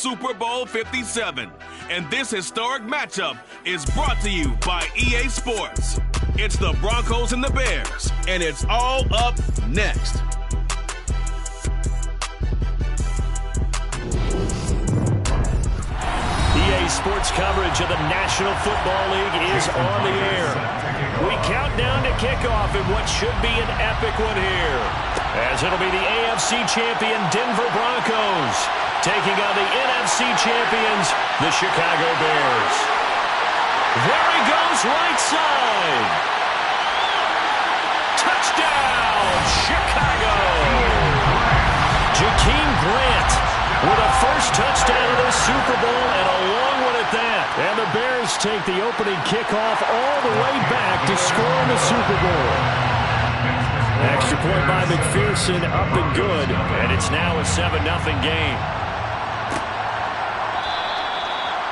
Super Bowl 57. And this historic matchup is brought to you by EA Sports. It's the Broncos and the Bears, and it's all up next. EA Sports coverage of the National Football League is on the air. We count down to kickoff in what should be an epic one here, as it'll be the AFC champion Denver Broncos taking on the NFC champions, the Chicago Bears. There he goes, right side. Touchdown, Chicago. Jakeem Grant with a first touchdown of the Super Bowl, and a long one at that. And the Bears take the opening kickoff all the way back to score in the Super Bowl. Extra point by McPherson, up and good, and it's now a 7-0 game.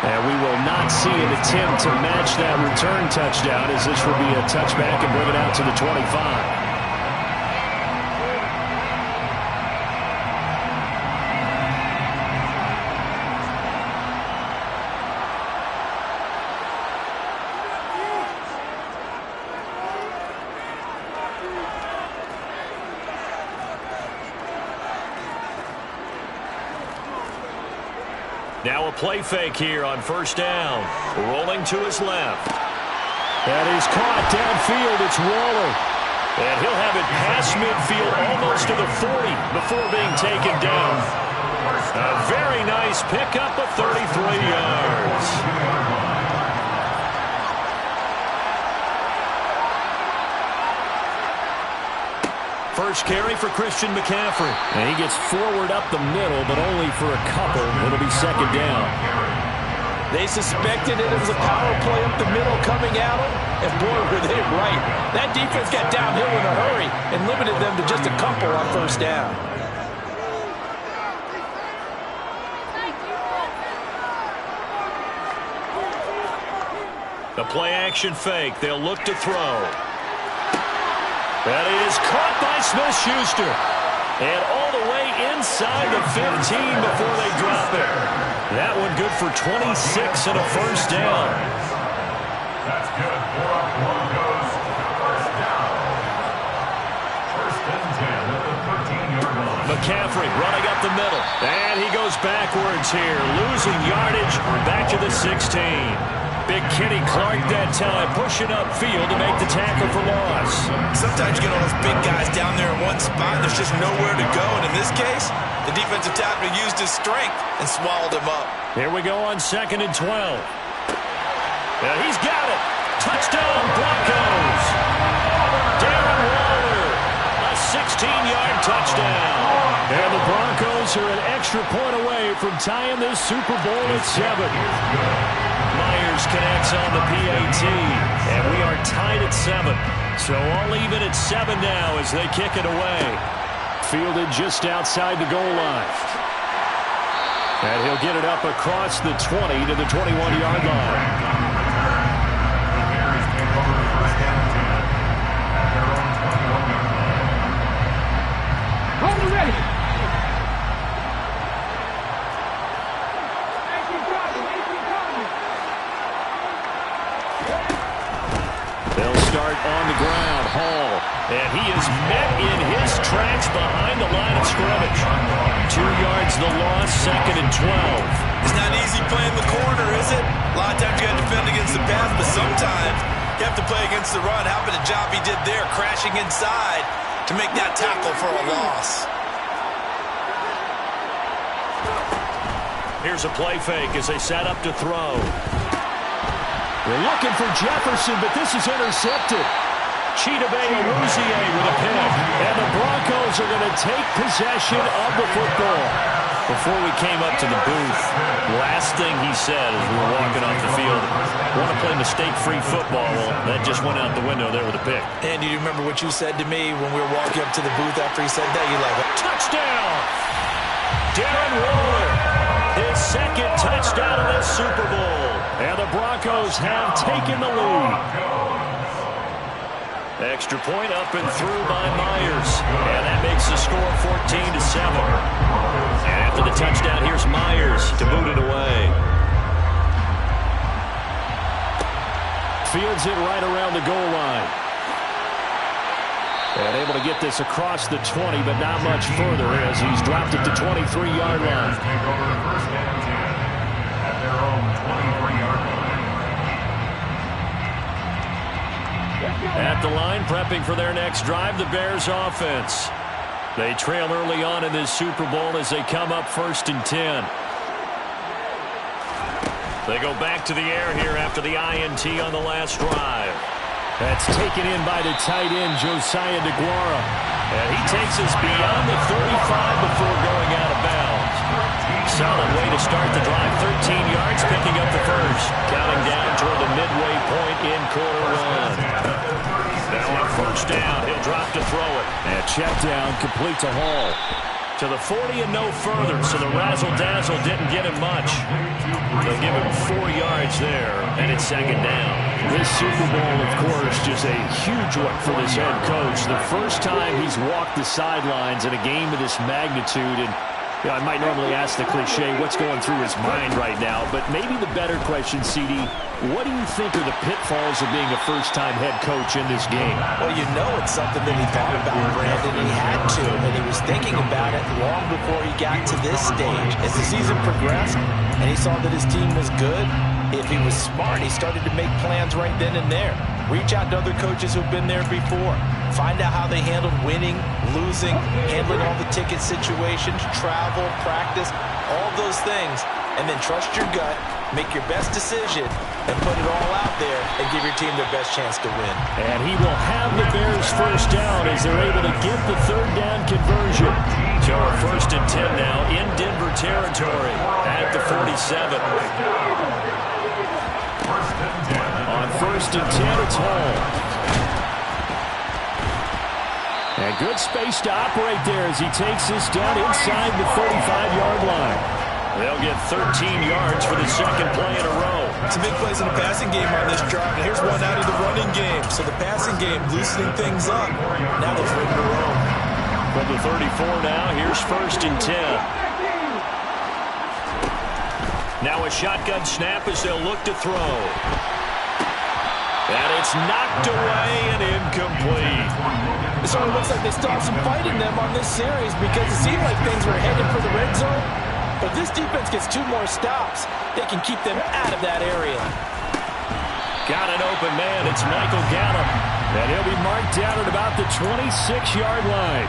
And we will not see an attempt to match that return touchdown, as this will be a touchback and bring it out to the 25. Now a play fake here on first down. Rolling to his left. That is caught downfield. It's Waller. And he'll have it past midfield almost to the 40 before being taken down. A very nice pickup of 33 yards. First carry for Christian McCaffrey. And he gets forward up the middle, but only for a couple. It'll be second down. They suspected it was a power play up the middle coming at them, and boy, were they right. That defense got downhill in a hurry and limited them to just a couple on first down. The play-action fake. They'll look to throw. That is caught by Smith-Schuster. And all the way inside the 15 before they drop it. That one good for 26 and a first down. That's good for our Broncos. First down. First and 10 at the 13-yard line. McCaffrey running up the middle. And he goes backwards here, losing yardage back to the 16. Big Kenny Clark that time, pushing upfield to make the tackle for loss. Sometimes you get all those big guys down there in one spot, and there's just nowhere to go. And in this case, the defensive tackle used his strength and swallowed him up. Here we go on 2nd and 12. He's got it. Touchdown, Broncos. Darren Waller, a 16-yard touchdown. And the Broncos are an extra point away from tying this Super Bowl at 7. Myers connects on the PAT, and we are tied at 7. So all even at 7 now as they kick it away. Fielded just outside the goal line. And he'll get it up across the 20 to the 21-yard line. Hold it ready. They'll start on the ground. Hall. And he is met in his tracks behind the line of scrimmage. 2 yards the loss, 2nd and 12. It's not easy playing the corner, is it? A lot of times you got to defend against the pass, but sometimes you have to play against the run. How about the job he did there, crashing inside to make that tackle for a loss? Here's a play fake as they set up to throw. They're looking for Jefferson, but this is intercepted. Chidobe Awuzie with a pick. And the Broncos are going to take possession of the football. Before we came up to the booth, last thing he said as we were walking off the field, want to play mistake-free football. Well, that just went out the window there with a pick. And you remember what you said to me when we were walking up to the booth after he said that? You're like, touchdown! Darren Waller, his 2nd touchdown of the Super Bowl. And the Broncos have taken the lead. Extra point up and through by Myers. And that makes the score 14-7. And after the touchdown, here's Myers to boot fields it right around the goal line. And able to get this across the 20, but not much further as he's dropped it to 23-yard line. Take over first and 10 at their own 23-yard line. At the line, prepping for their next drive, the Bears offense. They trail early on in this Super Bowl as they come up 1st and 10. They go back to the air here after the INT on the last drive. That's taken in by the tight end, Josiah DeGuara. And he takes us beyond the 35 before going out of bounds. Solid way to start the drive. 13 yards, picking up the first. Counting down toward the midway point in quarter one. Now on 1st down, he'll drop to throw it. And check down, complete to Hall. To the 40 and no further, so the razzle-dazzle didn't get him much. They'll give him 4 yards there, and it's 2nd down. This Super Bowl, of course, just a huge one for this head coach. The first time he's walked the sidelines in a game of this magnitude, and I might normally ask the cliche, what's going through his mind right now, but maybe the better question, CD, what do you think are the pitfalls of being a first-time head coach in this game? Well, you know it's something that he thought about, Brandon. He had to, and he was thinking about it long before he got to this stage. As the season progressed and he saw that his team was good, if he was smart, he started to make plans right then and there. Reach out to other coaches who've been there before. Find out how they handled winning, losing, handling all the ticket situations, travel, practice, all those things. And then trust your gut, make your best decision, and put it all out there and give your team their best chance to win. And he will have the Bears 1st down as they're able to get the 3rd down conversion. So 1st and 10 now in Denver territory at the 47. On 1st and 10, it's Hall. And good space to operate there as he takes this down inside the 35-yard line. They'll get 13 yards for the 2nd play in a row. Some big plays in the passing game on this drive, and here's one out of the running game. So the passing game loosening things up. Now they've written their own. From the 34 now, here's 1st and 10. Now a shotgun snap as they'll look to throw. And it's knocked away and incomplete. It certainly looks like they still have some fight in them on this series because it seemed like things were headed for the red zone. But this defense gets 2 more stops. They can keep them out of that area. Got an open man. It's Michael Gallup. And he'll be marked down at about the 26-yard line.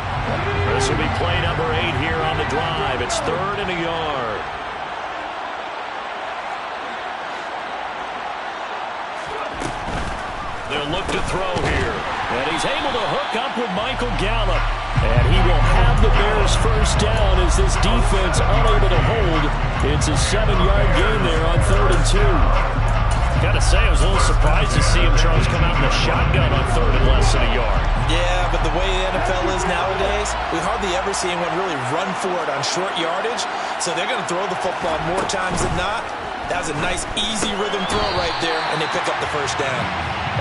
This will be play number 8 here on the drive. It's 3rd and a yard. They'll look to throw here. And he's able to hook up with Michael Gallup. And he will have the Bears 1st down as this defense unable to hold. It's a 7-yard gain there on 3rd and 2. Got to say, I was a little surprised to see him, Charles, come out in the shotgun on 3rd and less than a yard. Yeah, but the way the NFL is nowadays, we hardly ever see anyone really run for it on short yardage. So they're going to throw the football more times than not. That was a nice, easy rhythm throw right there, and they pick up the 1st down.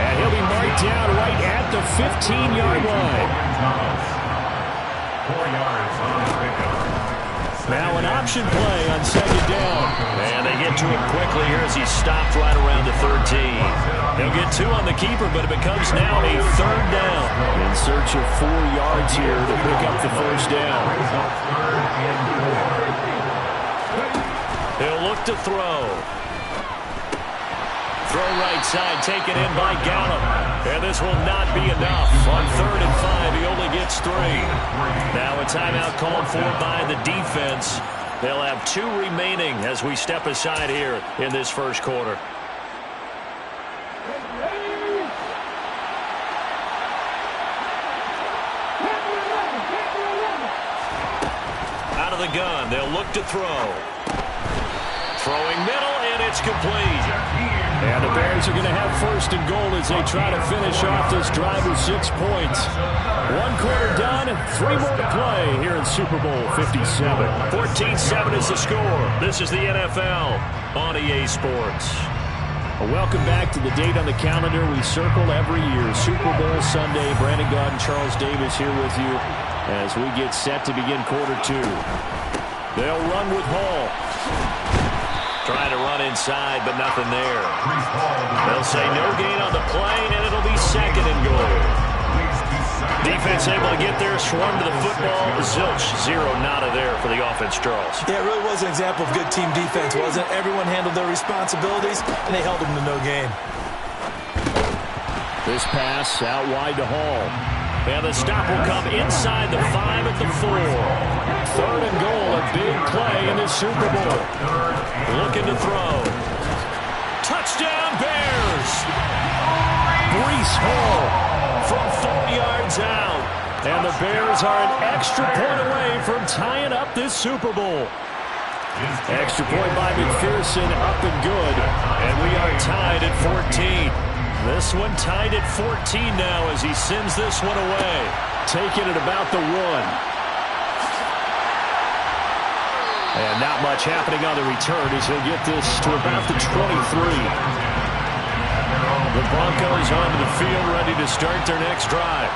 And he'll be marked down right at the 15-yard line. 4 yards on the pickup. Now an option play on 2nd down. And they get to it quickly here as he's stopped right around the 13. They'll get 2 on the keeper, but it becomes now a 3rd down. In search of 4 yards here to pick up the 1st down. He'll look to throw. Throw right side, taken in by Gallup. And this will not be enough. On 3rd and 5, he only gets 3. Now a timeout called for by the defense. They'll have 2 remaining as we step aside here in this 1st quarter. Out of the gun, they'll look to throw. Throwing middle, and it's complete. And the Bears are going to have 1st and goal as they try to finish off this drive with 6 points. 1 quarter done, 3 more to play here in Super Bowl 57. 14-7 is the score. This is the NFL on EA Sports. Well, welcome back to the date on the calendar we circle every year. Super Bowl Sunday. Brandon Gaudin, Charles Davis here with you as we get set to begin quarter 2. They'll run with Hall. Trying to run inside, but nothing there. They'll say no gain on the play, and it'll be 2nd and goal. Defense able to get there, swarm to the football. Zilch, 0 nada there for the offense, Charles. Yeah, it really was an example of good team defense, wasn't it? Everyone handled their responsibilities, and they held them to no gain. This pass out wide to Hall. And the stop will come inside the 5 at the 4. 3rd and goal, a big play in the Super Bowl. Looking to throw. Touchdown, Bears! Breece Hall from 4 yards out. And the Bears are an extra point away from tying up this Super Bowl. Extra point by McPherson, up and good. And we are tied at 14. This one tied at 14 now as he sends this one away. Taking it about the 1. And not much happening on the return as he'll get this to about the 23. The Broncos onto the field ready to start their next drive.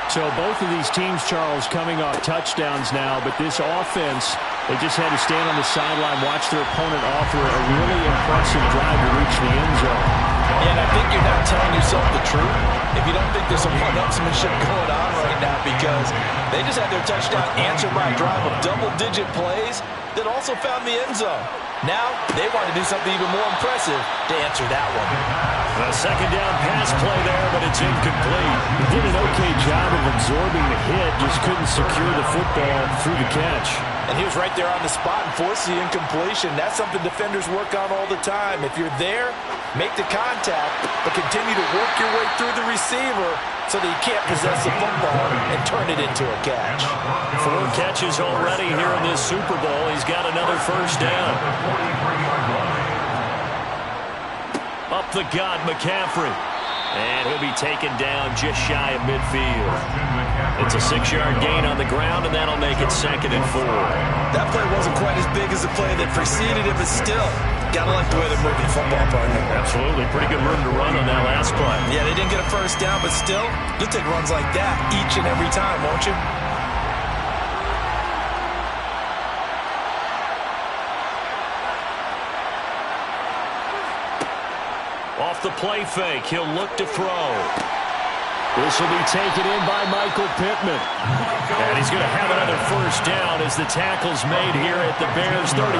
So both of these teams, Charles, coming off touchdowns now, but this offense, they just had to stand on the sideline, watch their opponent offer a really impressive drive to reach the end zone. And I think you're not telling yourself the truth if you don't think there's some one-upsmanship going on right now, because they just had their touchdown answered by a drive of double-digit plays that also found the end zone. Now they want to do something even more impressive to answer that one. A 2nd down pass play there, but it's incomplete. He did an okay job of absorbing the hit, just couldn't secure the football through the catch. And he was right there on the spot and forced the incompletion. That's something defenders work on all the time. If you're there, make the contact, but continue to work your way through the receiver so that you can't possess the football and turn it into a catch. 4 catches already here in this Super Bowl. He's got another 1st down. Up the gut, McCaffrey. And he'll be taken down just shy of midfield. It's a 6-yard gain on the ground, and that'll make it 2nd and 4. That play wasn't quite as big as the play that preceded it, but still, gotta like the way they're moving the football, partner. Absolutely. Pretty good room to run on that last play. Yeah, they didn't get a 1st down, but still, you'll take runs like that each and every time, won't you? Off the play fake, he'll look to throw. This will be taken in by Michael Pittman. And he's going to have another 1st down as the tackle's made here at the Bears 35.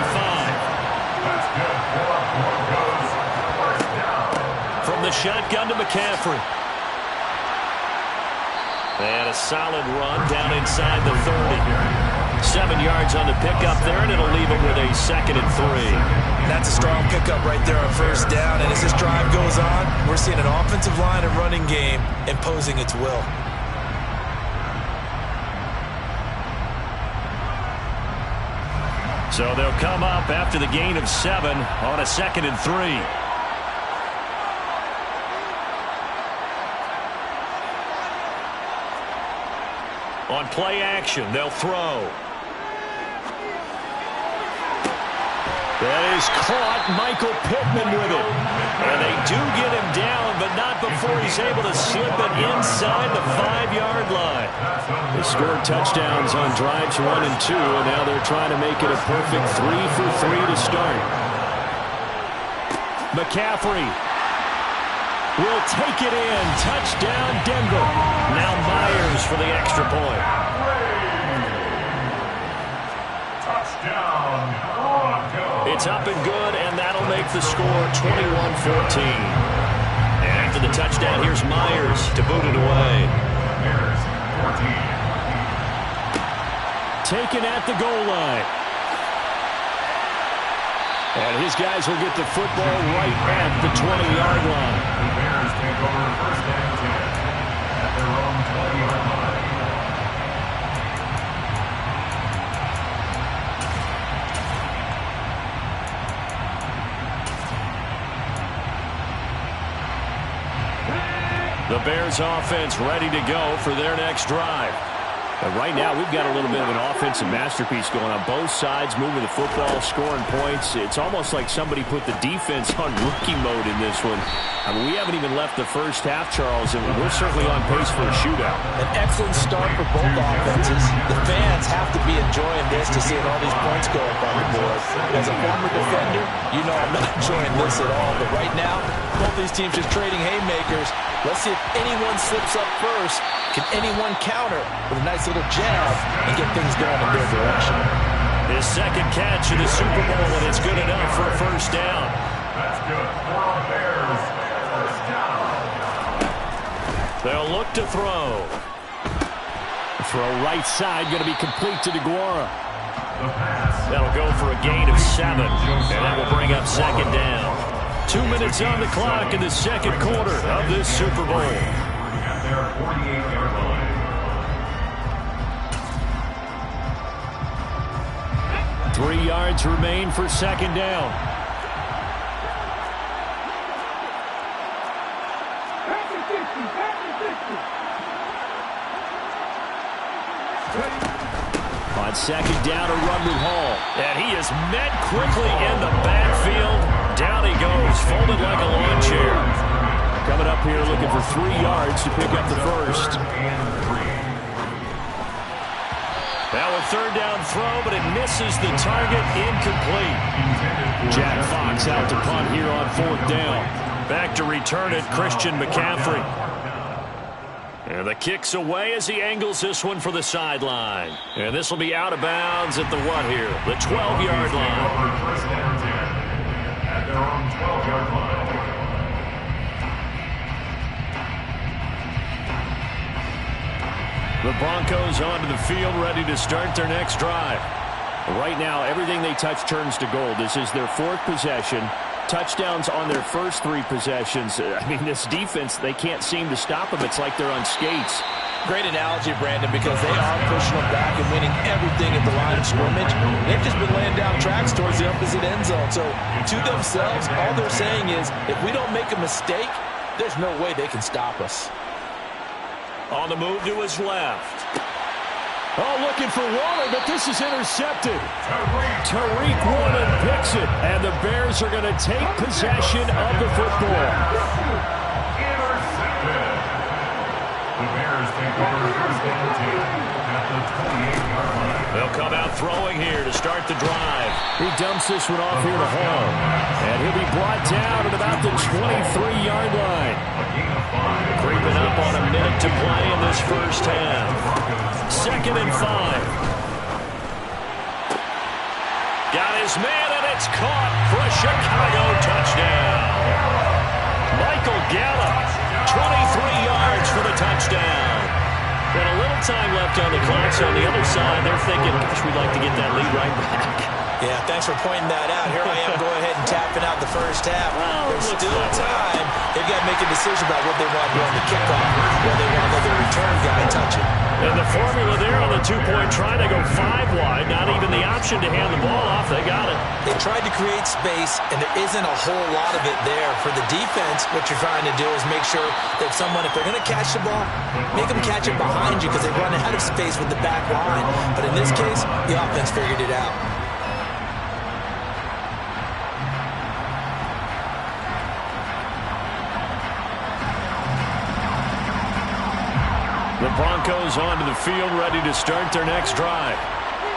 From the shotgun to McCaffrey. And a solid run down inside the 30. 7 yards on the pickup there, and it'll leave him with a 2nd and 3. That's a strong pickup right there on 1st down. And as this drive goes on, we're seeing an offensive line and running game imposing its will. So they'll come up after the gain of 7 on a 2nd and 3. On play action, they'll throw. That is caught. Michael Pittman with it. And they do get him down, but not before he's able to slip it inside the 5-yard line. They scored touchdowns on drives 1 and 2, and now they're trying to make it a perfect 3 for 3 to start. McCaffrey will take it in. Touchdown, Denver. Now Myers for the extra point. Touchdown, Broncos. It's up and good, and that'll make the score 21-14. After the touchdown, here's Myers to boot it away. Bears 14. Taken at the goal line. And his guys will get the football right at the 20-yard line. The Bears take over 1st and 10 at their own 20-yard line. The Bears offense ready to go for their next drive. But right now, we've got a little bit of an offensive masterpiece going on both sides, moving the football, scoring points. It's almost like somebody put the defense on rookie mode in this one. I mean, we haven't even left the first half, Charles, and we're certainly on pace for a shootout. An excellent start for both offenses. The fans have to be enjoying this to see all these points go up on the board. As a former defender, you know enjoying this at all. But right now, both these teams just trading haymakers. Let's see if anyone slips up first. Can anyone counter with a nice little jab and get things going in their direction? His second catch in the Super Bowl, and it's good enough for a first down. That's good for our Bears. First down. They'll look to throw. Throw right side, going to be complete to DeGuara. That'll go for a gain of 7, and that will bring up second down. 2 minutes on the clock in the second quarter of this Super Bowl. At their 48-yard line. 3 yards remain for second down. On second down, a run with Hall. And he is met quickly in the backfield. Down he goes, folded like a lawn chair. Coming up here looking for 3 yards to pick up the first. Now a third down throw, but it misses the target, incomplete. Jack Fox out to punt here on fourth down. Back to return it, Christian McCaffrey. And the kick's away as he angles this one for the sideline. And this will be out of bounds at the what here? The 12-yard line. First down 10 at their own 12-yard line. The Broncos onto the field, ready to start their next drive. Right now, everything they touch turns to gold. This is their 4th possession. Touchdowns on their first 3 possessions. I mean, this defense, they can't seem to stop them. It's like they're on skates. Great analogy, Brandon, because they are pushing them back and winning everything at the line of scrimmage. They've just been laying down tracks towards the opposite end zone. So, to themselves, all they're saying is, if we don't make a mistake, there's no way they can stop us. On the move to his left. Oh, looking for Waller, but this is intercepted. Tariq Woolen picks it, and the Bears are going to take possession of the football. Intercepted. The Bears take over first down 10 at the 28-yard line. They'll come out throwing here to start the drive. He dumps this one off here to Hall. And he'll be brought down at about the 23-yard line. Creeping up on a minute to play in this first half. 2nd and 5. Got his man, and it's caught for a Chicago touchdown. Michael Gallup, 23 yards for the touchdown. And a little time left on the clock, so on the other side, they're thinking, gosh, we'd like to get that lead right back. Yeah, thanks for pointing that out. Here I am going ahead and tapping out the first half. There's still time. They've got to make a decision about what they want to do on the kickoff, whether they want to let the return guy touch it. And the formula there on the 2-point try, they go 5 wide, not even the option to hand the ball off. They got it. They tried to create space, and there isn't a whole lot of it there. For the defense, what you're trying to do is make sure that someone, if they're going to catch the ball, make them catch it behind you because they run out of space with the back line. But in this case, the offense figured it out. The Broncos onto the field, ready to start their next drive.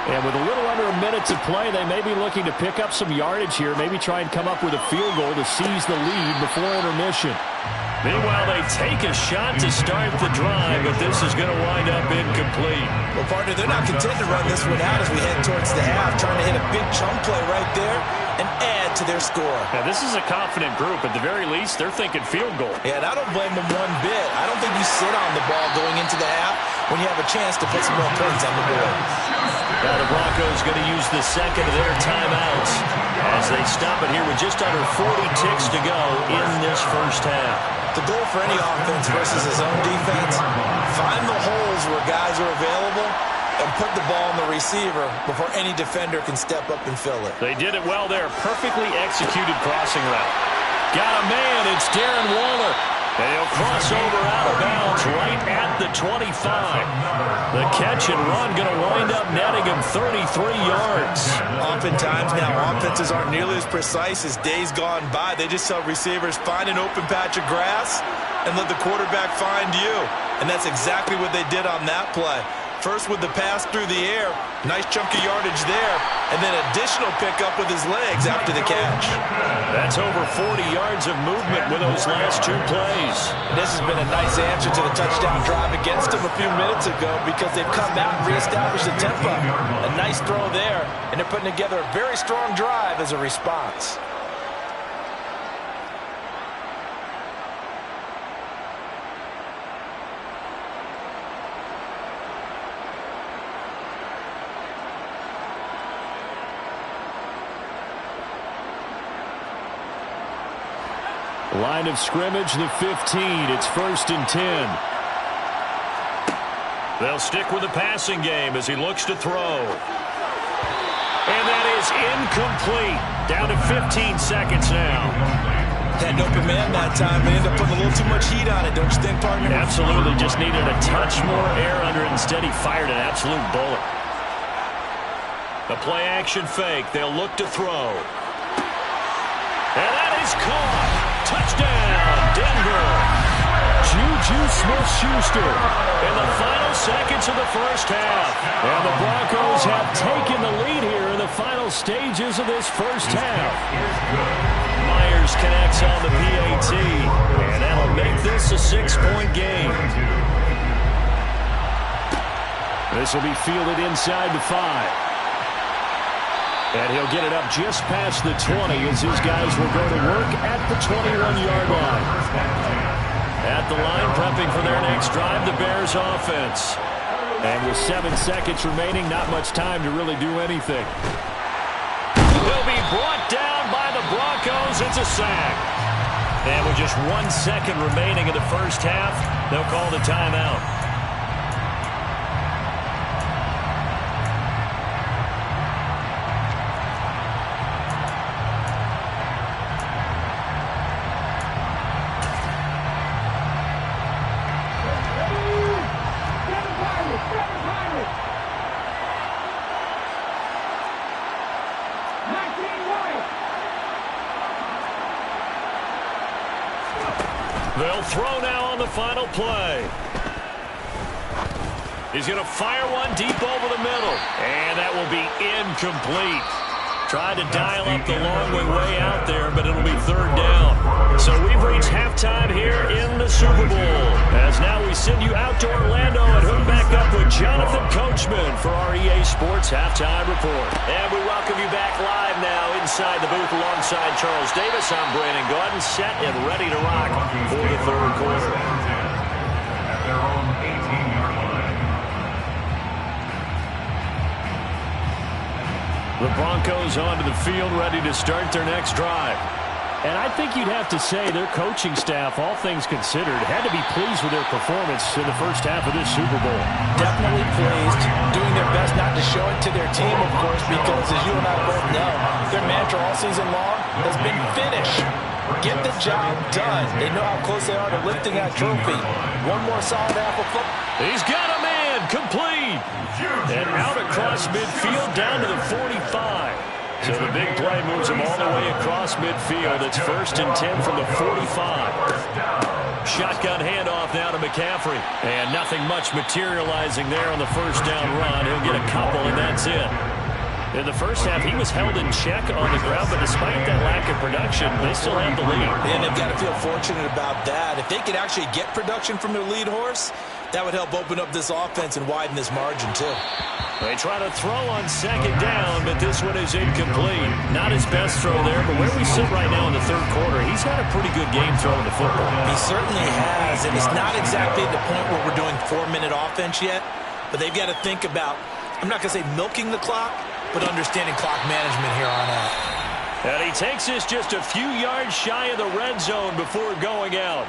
And with a little under a minute to play, they may be looking to pick up some yardage here, maybe try and come up with a field goal to seize the lead before intermission. Meanwhile, they take a shot to start the drive, but this is going to wind up incomplete. Well, partner, they're not content to run this one out as we head towards the half, trying to hit a big chunk play right there and add to their score. Now, this is a confident group. At the very least, they're thinking field goal. Yeah, and I don't blame them one bit. I don't think you sit on the ball going into the half when you have a chance to put some more points on the board. Now the Broncos going to use the second of their timeouts as they stop it here with just under 40 ticks to go in this first half. The goal for any offense versus his own defense, find the holes where guys are available and put the ball in the receiver before any defender can step up and fill it. They did it well there. Perfectly executed crossing route. Got a man. It's Darren Waller. And he'll cross over out of bounds right at the 25. The catch and run going to wind up netting him 33 yards. Oftentimes now, offenses aren't nearly as precise as days gone by. They just tell receivers, find an open patch of grass and let the quarterback find you. And that's exactly what they did on that play. First with the pass through the air, nice chunk of yardage there, and then additional pickup with his legs after the catch. That's over 40 yards of movement with those last 2 plays. This has been a nice answer to the touchdown drive against them a few minutes ago because they've come out and reestablished the tempo. A nice throw there, and they're putting together a very strong drive as a response. Line of scrimmage, the 15. It's 1st and 10. They'll stick with the passing game as he looks to throw. And that is incomplete. Down to 15 seconds now. Had an open man that time, but ended up putting a little too much heat on it, don't you think, partner? Absolutely. Just needed a touch more air under it. Instead, he fired an absolute bullet. The play-action fake. They'll look to throw. And that is caught. Touchdown, Denver. Juju Smith-Schuster in the final seconds of the first half. And the Broncos have taken the lead here in the final stages of this first half. Myers connects on the PAT, and that'll make this a 6-point game. This will be fielded inside the 5. And he'll get it up just past the 20 as his guys will go to work at the 21-yard line. At the line, prepping for their next drive, the Bears offense. And with 7 seconds remaining, not much time to really do anything. Will be brought down by the Broncos. It's a sack. And with just 1 second remaining in the first half, they'll call the timeout. They'll throw now on the final play. He's going to fire one deep over the middle. And that will be incomplete. Tried to dial up the long way out there, but it'll be 3rd down. So we've reached halftime here in the Super Bowl. As now we send you out to Orlando and hook back up with Jonathan Coachman for our EA Sports Halftime Report. And we welcome you back live now inside the booth alongside Charles Davis. I'm Brandon Gaudin, set and ready to rock for the 3rd quarter. At their own 18-yard line. The Broncos onto the field, ready to start their next drive. And I think you'd have to say their coaching staff, all things considered, had to be pleased with their performance in the first half of this Super Bowl. Definitely pleased, doing their best not to show it to their team, of course, because as you and I both know, their mantra all season long has been finish. Get the job done. They know how close they are to lifting that trophy. One more solid half of football. He's got a man, complete. And out across midfield down to the 45. So the big play moves him all the way across midfield. It's 1st and 10 from the 45. Shotgun handoff now to McCaffrey. And nothing much materializing there on the first down run. He'll get a couple, and that's it. In the first half, he was held in check on the ground, but despite that lack of production, they still have the lead. And they've got to feel fortunate about that. If they could actually get production from their lead horse, that would help open up this offense and widen this margin, too. They try to throw on 2nd down, but this one is incomplete. Not his best throw there, but where we sit right now in the 3rd quarter, he's had a pretty good game throwing the football. He certainly has, and it's not exactly the point where we're doing 4-minute offense yet, but they've got to think about, I'm not going to say milking the clock, but understanding clock management here on out. And he takes this just a few yards shy of the red zone before going out.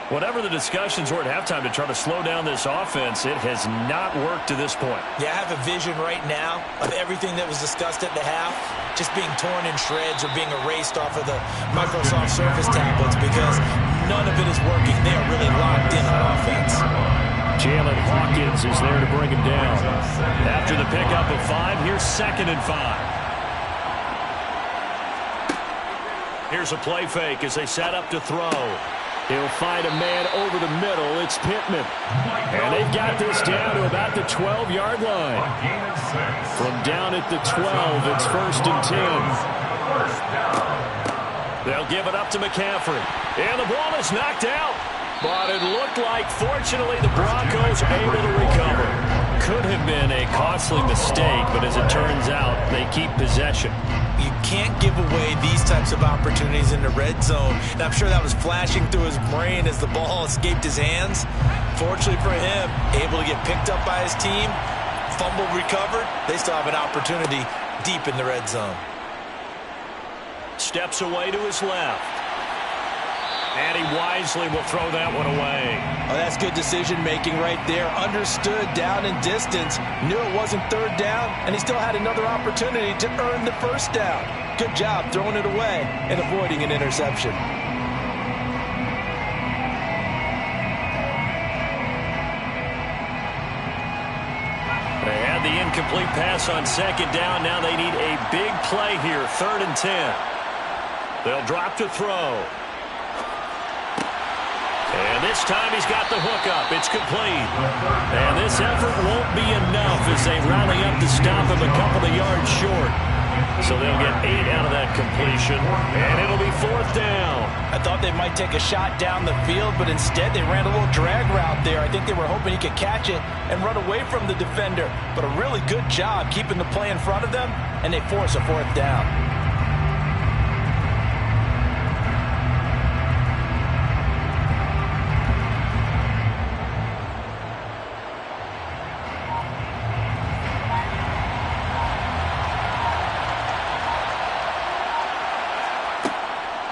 Whatever the discussions were at halftime to try to slow down this offense, it has not worked to this point. Yeah, I have a vision right now of everything that was discussed at the half just being torn in shreds or being erased off of the Microsoft Surface tablets because none of it is working. They are really locked in on offense. Jalen Hawkins is there to bring him down. After the pickup of 5, here's 2nd and 5. Here's a play fake as they set up to throw. He'll find a man over the middle. It's Pittman. And they've got this down to about the 12-yard line. From down at the 12, it's 1st and 10. They'll give it up to McCaffrey. And the ball is knocked out. But it looked like, fortunately, the Broncos able to recover. Could have been a costly mistake, but as it turns out, they keep possession. You can't give away these types of opportunities in the red zone. And I'm sure that was flashing through his brain as the ball escaped his hands. Fortunately for him, able to get picked up by his team, fumble recovered. They still have an opportunity deep in the red zone. Steps away to his left. And he wisely will throw that one away. Oh, that's good decision-making right there. Understood down in distance. Knew it wasn't third down, and he still had another opportunity to earn the first down. Good job throwing it away and avoiding an interception. They had the incomplete pass on second down. Now they need a big play here, 3rd and 10. They'll drop to throw. And this time he's got the hook up. It's complete. And this effort won't be enough as they rally up to stop him a couple of yards short. So they'll get 8 out of that completion, and it'll be 4th down. I thought they might take a shot down the field, but instead they ran a little drag route there. I think they were hoping he could catch it and run away from the defender. But a really good job keeping the play in front of them, and they force a 4th down.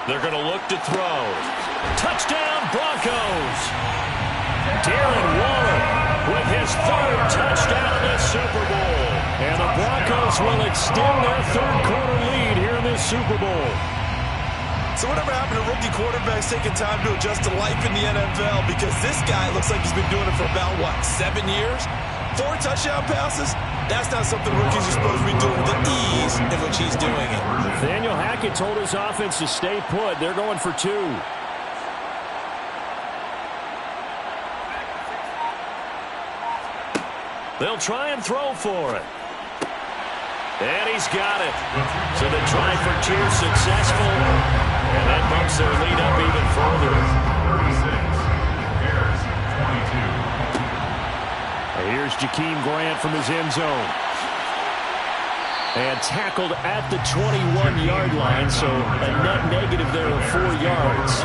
They're going to look to throw. Touchdown, Broncos! Darren Waller with his 3rd touchdown in the Super Bowl. And the Broncos will extend their 3rd quarter lead here in this Super Bowl. So whatever happened to rookie quarterbacks taking time to adjust to life in the NFL? Because this guy looks like he's been doing it for about, 7 years? 4 touchdown passes? That's not something rookies are supposed to be doing with the ease in which he's doing it. Nathaniel Hackett told his offense to stay put. They're going for 2. They'll try and throw for it. And he's got it. So the try for 2 successful. And that bumps their lead up even further. 36. Bears, 22. Here's Jakeem Grant from his end zone. And tackled at the 21-yard line, so a net negative there of 4 yards.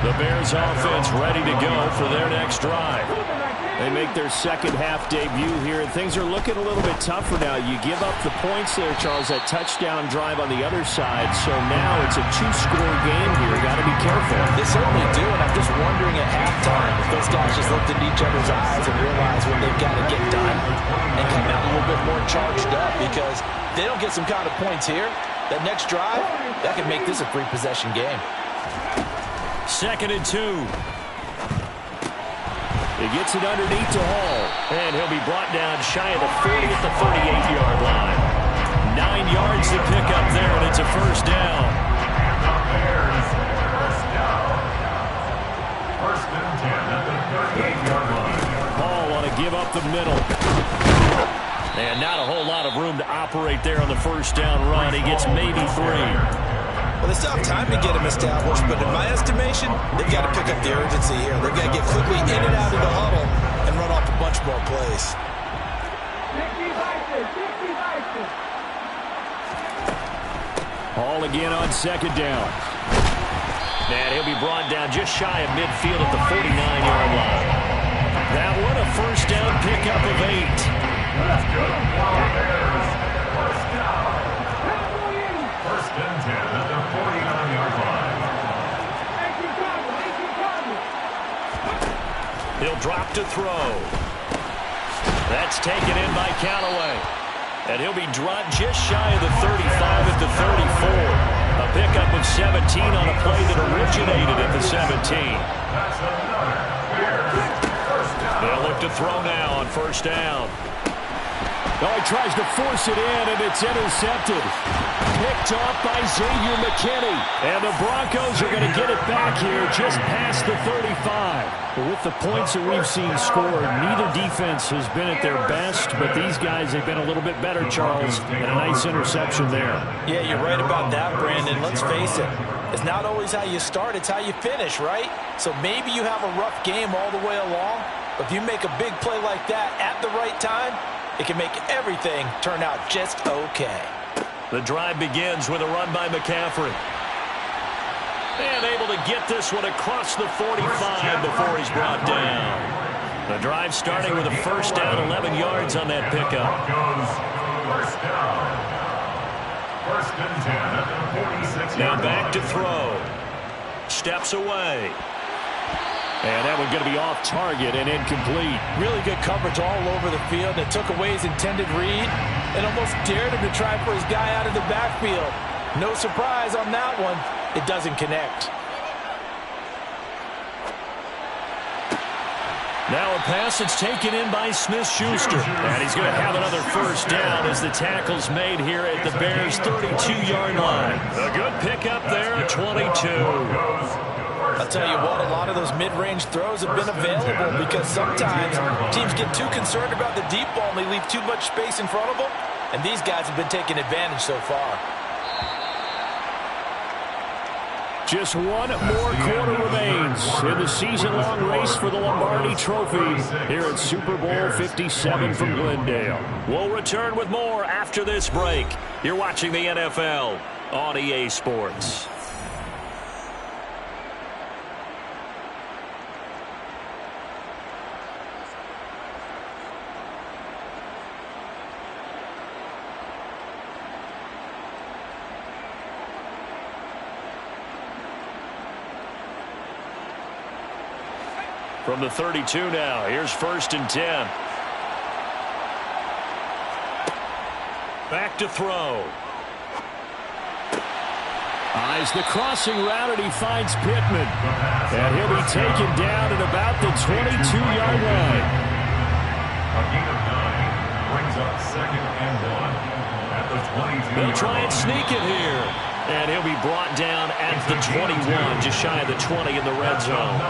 The Bears offense ready to go for their next drive. They make their second half debut here, and things are looking a little bit tougher now. You give up the points there, Charles, that touchdown drive on the other side. So now it's a 2-score game here. Got to be careful. They certainly do, and I'm just wondering at halftime if those guys just looked into each other's eyes and realized what they've got to get done and come out a little bit more charged up, because they don't get some kind of points here. That next drive, that could make this a 3-possession game. 2nd and 2. He gets it underneath to Hall, and he'll be brought down shy of the 40 at the 38-yard line. 9 yards to pick up there, and it's a 1st down. And the Bears, 1st down. 1st and 10 at the 38-yard line. Hall want to give up the middle. And not a whole lot of room to operate there on the 1st down run. He gets maybe 3. Well, they still have time to get him established, but in my estimation, they've got to pick up the urgency here. They've got to get quickly in and out of the huddle and run off a bunch more plays. Hall again on 2nd down. And he'll be brought down just shy of midfield at the 49-yard line. That one a 1st down pickup of 8. That's good. Bears, 1st down. 1st and 10 at the 49-yard line. He'll drop to throw. That's taken in by Callaway. And he'll be dropped just shy of the 35 at the 34. A pickup of 17 on a play that originated at the 17. That's another Bears 1st down. They'll look to throw now on 1st down. Oh, he tries to force it in, and it's intercepted. picked off by Xavier McKinney. And the Broncos are going to get it back here just past the 35. But with the points that we've seen scored, neither defense has been at their best, but these guys have been a little bit better, Charles, and a nice interception there. Yeah, you're right about that, Brandon. Let's face it. It's not always how you start, it's how you finish, right? So maybe you have a rough game all the way along, but if you make a big play like that at the right time, it can make everything turn out just okay. The drive begins with a run by McCaffrey. And able to get this one across the 45 before he's brought down. The drive starting with a first down, 11 yards on that pickup. First down. First and 10 at the 46. Now back to throw. Steps away. And that one going to be off target and incomplete. Really good coverage all over the field. It took away his intended read and almost dared him to try for his guy out of the backfield. No surprise on that one. It doesn't connect. Now a pass that's taken in by Smith-Schuster. And he's going to have another first down as the tackle's made here at the Bears' 32-yard line. A good pickup there at 22. I'll tell you what, a lot of those mid-range throws have been available because sometimes teams get too concerned about the deep ball and they leave too much space in front of them. And these guys have been taking advantage so far. Just one more quarter remains in the season-long race for the Lombardi Trophy here at Super Bowl 57 from Glendale. We'll return with more after this break. You're watching the NFL on EA Sports. From the 32 now, here's first and 10. Back to throw. Eyes the crossing route, and he finds Pittman. And he'll be taken down at about the 22-yard line. A gain of 9 brings up second and 1 at the 22. They'll try and sneak it here. And he'll be brought down at the 21, just shy of the 20 in the red zone.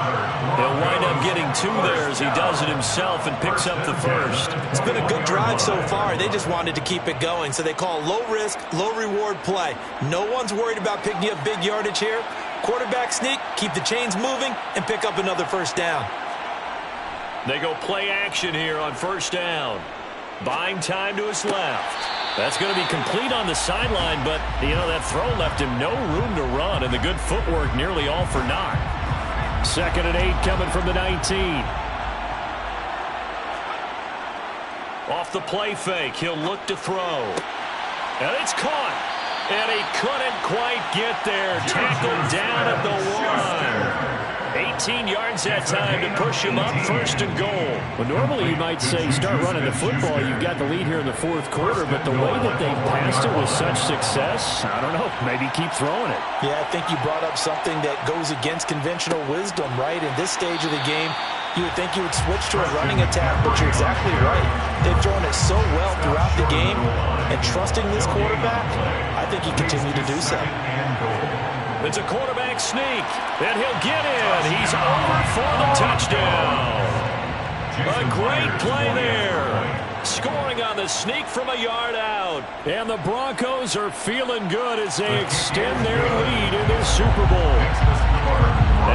He'll wind up getting 2 there as he does it himself and picks up the first. It's been a good drive so far. They just wanted to keep it going, so they call low-risk, low-reward play. No one's worried about picking up big yardage here. Quarterback sneak, keep the chains moving, and pick up another first down. They go play action here on first down. Buying time to his left. That's going to be complete on the sideline, but, you know, that throw left him no room to run, and the good footwork nearly all for naught. Second and 8 coming from the 19. Off the play fake, he'll look to throw. And it's caught. And he couldn't quite get there. Tackled down at the 1. 18 yards that time to push him up, first and goal. Well, normally you might say start running the football. You've got the lead here in the fourth quarter, but the way that they've passed it with such success, I don't know, maybe keep throwing it. Yeah, I think you brought up something that goes against conventional wisdom, right? In this stage of the game, you would think you would switch to a running attack, but you're exactly right. They've thrown it so well throughout the game, and trusting this quarterback, I think he continued to do so. It's a quarterback sneak, and he'll get in. He's over for the touchdown. A great play there. Scoring on the sneak from a yard out. And the Broncos are feeling good as they extend their lead in this Super Bowl.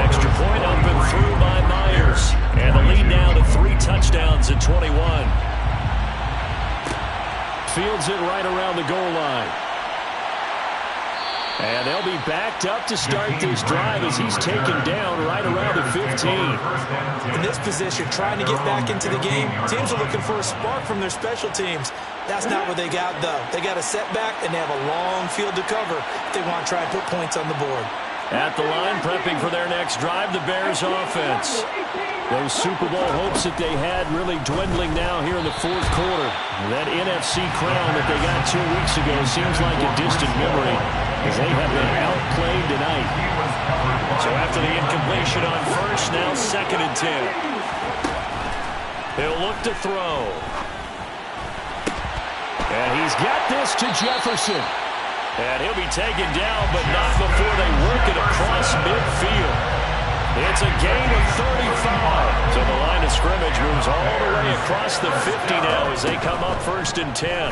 Extra point up and through by Myers. And the lead now to 3 touchdowns at 21. Fields it right around the goal line. And they'll be backed up to start this drive as he's taken down right around the 15. In this position, trying to get back into the game, teams are looking for a spark from their special teams. That's not what they got, though. They got a setback, and they have a long field to cover if they want to try and put points on the board. At the line, prepping for their next drive, the Bears offense. Those Super Bowl hopes that they had really dwindling now here in the fourth quarter. That NFC crown that they got 2 weeks ago seems like a distant memory as they have been outplayed tonight. So after the incompletion on first, now second and 10. He'll look to throw. And he's got this to Jefferson. And he'll be taken down, but not before they work it across midfield. It's a gain of 35. So the line of scrimmage moves all the way across the 50 now as they come up 1st and 10.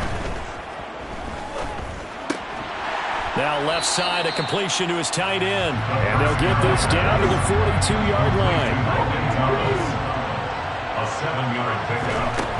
Now left side, a completion to his tight end. And they'll get this down to the 42-yard line. A 7-yard pickup.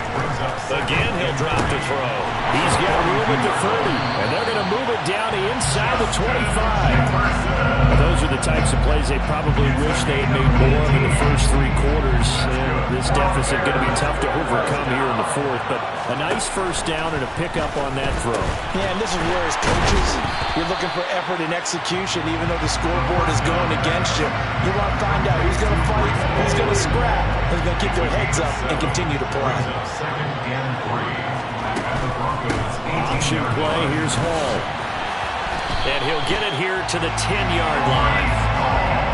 Again, he'll drop the throw. He's got room at the 30, and they're going to move it down to inside the 25. Those are the types of plays they probably wish they had made more in the first 3 quarters. And this deficit going to be tough to overcome here in the 4th, but a nice first down and a pickup on that throw. Yeah, and this is where as coaches, you're looking for effort and execution, even though the scoreboard is going against you. You want to find out who's going to fight, who's going to scrap, who's going to keep their heads up and continue to play. Option play, here's Hall. And he'll get it here to the 10-yard line.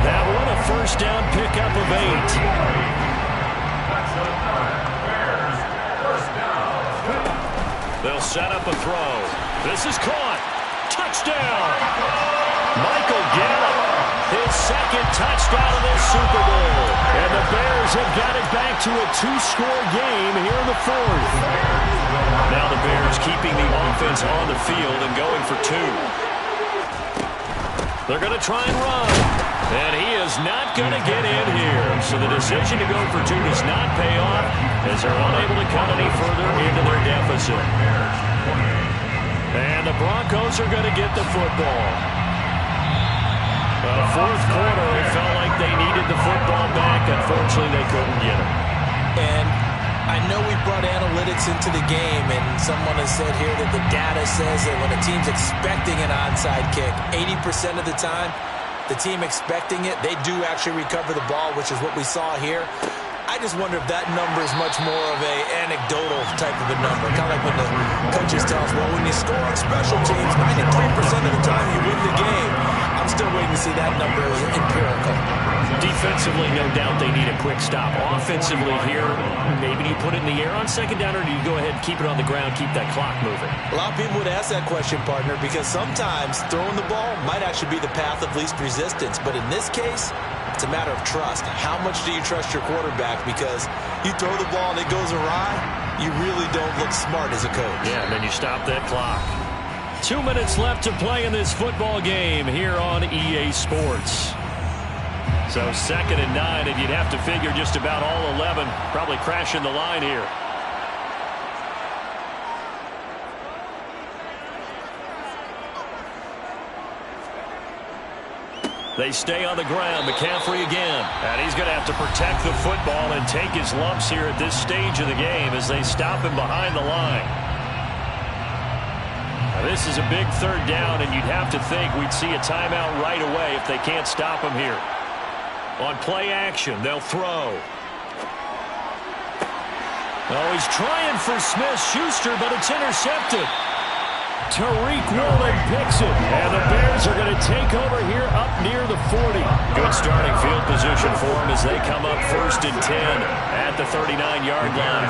That one a first down pickup of 8. They'll set up a throw. This is caught. Touchdown! Michael Gallup, his 2nd touchdown of this Super Bowl. And the Bears have got it back to a 2-score game here in the 4th. Now the Bears keeping the offense on the field and going for 2. They're going to try and run. And he is not going to get in here. So the decision to go for 2 does not pay off as they're unable to cut any further into their deficit. And the Broncos are going to get the football. The 4th quarter, it felt like they needed the football back. Unfortunately, they couldn't get it. And I know we brought analytics into the game, and someone has said here that the data says that when a team's expecting an onside kick, 80% of the time, the team expecting it, they do actually recover the ball, which is what we saw here. I just wonder if that number is much more of a anecdotal type of a number. Kind of like when the coaches tell us, well, when you score on special teams, 93% of the time you win the game. I'm still waiting to see that number as empirical. Defensively, no doubt they need a quick stop. Offensively here, maybe you put it in the air on 2nd down, or do you go ahead and keep it on the ground, keep that clock moving? A lot of people would ask that question, partner, because sometimes throwing the ball might actually be the path of least resistance. But in this case, it's a matter of trust. How much do you trust your quarterback? Because you throw the ball and it goes awry, you really don't look smart as a coach. Yeah, and then you stop that clock. 2 minutes left to play in this football game here on EA Sports. So 2nd and 9, and you'd have to figure just about all 11 probably crashing the line here. They stay on the ground. McCaffrey again. And he's going to have to protect the football and take his lumps here at this stage of the game as they stop him behind the line. Now, this is a big 3rd down, and you'd have to think we'd see a timeout right away if they can't stop him here. On play action, they'll throw. Oh, he's trying for Smith-Schuster, but it's intercepted. Tariq Woolen picks it, and the Bears are going to take over here up near the 40. Good starting field position for them as they come up 1st and 10 at the 39-yard line.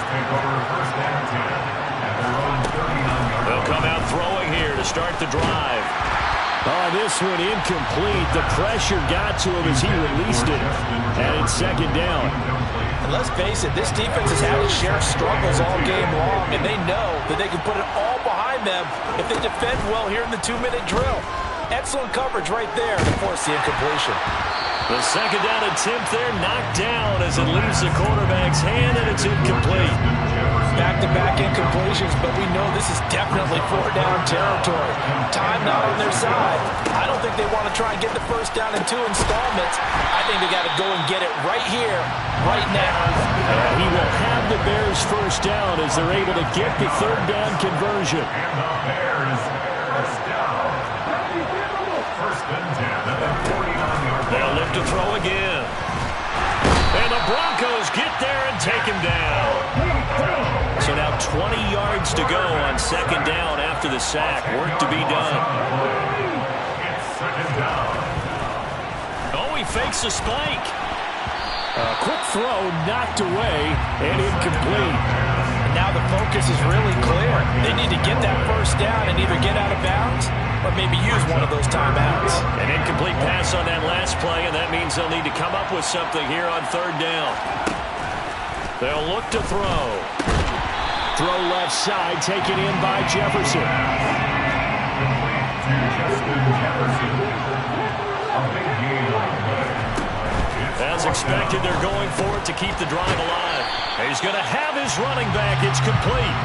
They'll come out throwing here to start the drive. Oh, this one incomplete. The pressure got to him as he released it, and it's 2nd down. And let's face it, this defense has had its share of struggles all game long, and they know that they can put it all behind them if they defend well here in the 2-minute drill. Excellent coverage right there to force the incompletion. The 2nd down attempt there knocked down as it leaves the quarterback's hand, and it's incomplete. Back-to-back incompletions, but we know this is definitely 4-down territory. Time not on their side. I don't think they want to try and get the 1st down in 2 installments. I think they got to go and get it right here, right now. And he will have the Bears 1st down as they're able to get the 3rd down conversion. And the Bears 1st down. 1st and 10 at the 49-yard line. They'll lift to throw again. And the Broncos get there and take him down. So now 20 yards to go on 2nd down after the sack. Work to be done. It's 2nd down. Oh, he fakes a spike. A quick throw knocked away and incomplete. And now the focus is really clear. They need to get that 1st down and either get out of bounds or maybe use one of those timeouts. An incomplete pass on that last play, and that means they'll need to come up with something here on third down. They'll look to throw. Throw left side, taken in by Jefferson. As expected, they're going for it to keep the drive alive. He's going to have his running back. It's complete.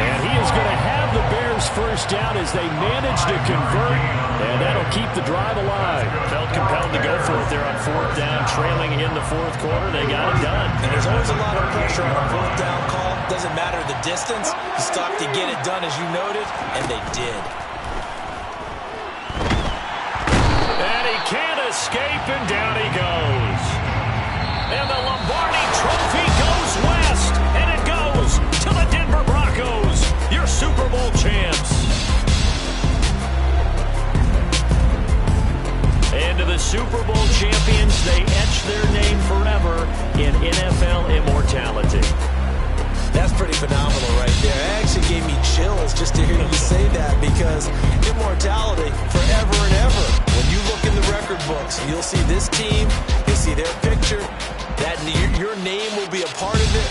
And he is going to have the Bears first down as they manage to convert. And that'll keep the drive alive. Felt compelled to go for it there on fourth down, trailing in the fourth quarter. They got it done. And there's always a lot of pressure on a fourth down call. Doesn't matter the distance. You stop to get it done, as you noted, and they did. And he can't escape, and down he goes. And the Lombardi Trophy goes west, and it goes to the Denver Broncos, your Super Bowl champs. And to the Super Bowl champions, they etch their name forever in NFL immortality. That's pretty phenomenal right there. It actually gave me chills just to hear you say that, because immortality forever and ever. When you look in the record books, you'll see this team, you'll see their picture, that your name will be a part of it.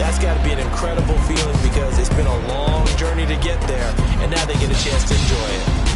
That's got to be an incredible feeling, because it's been a long journey to get there, and now they get a chance to enjoy it.